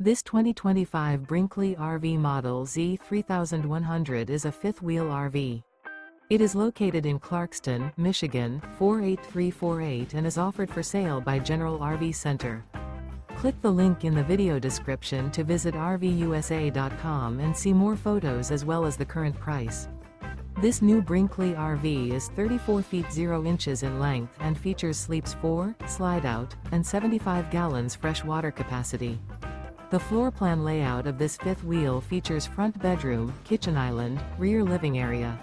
This 2025 Brinkley RV Model Z 3100 is a fifth-wheel RV. It is located in Clarkston, Michigan, 48348 and is offered for sale by General RV Center. Click the link in the video description to visit RVUSA.com and see more photos as well as the current price. This new Brinkley RV is 34 feet 0 inches in length and features sleeps 4, slide-out, and 75 gallons fresh water capacity. The floor plan layout of this fifth wheel features front bedroom, kitchen island, rear living area.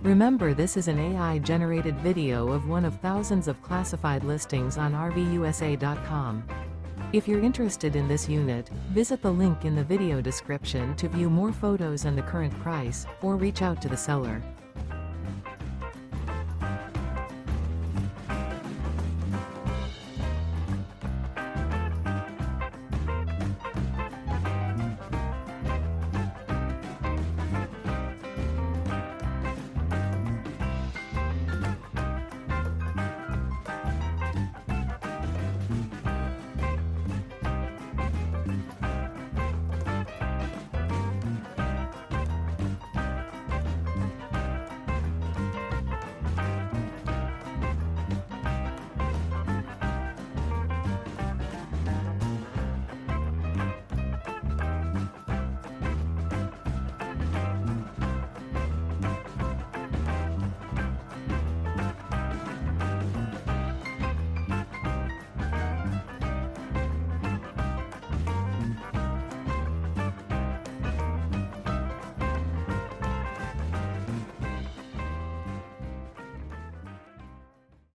Remember, this is an AI-generated video of one of thousands of classified listings on RVUSA.com. If you're interested in this unit, visit the link in the video description to view more photos and the current price, or reach out to the seller.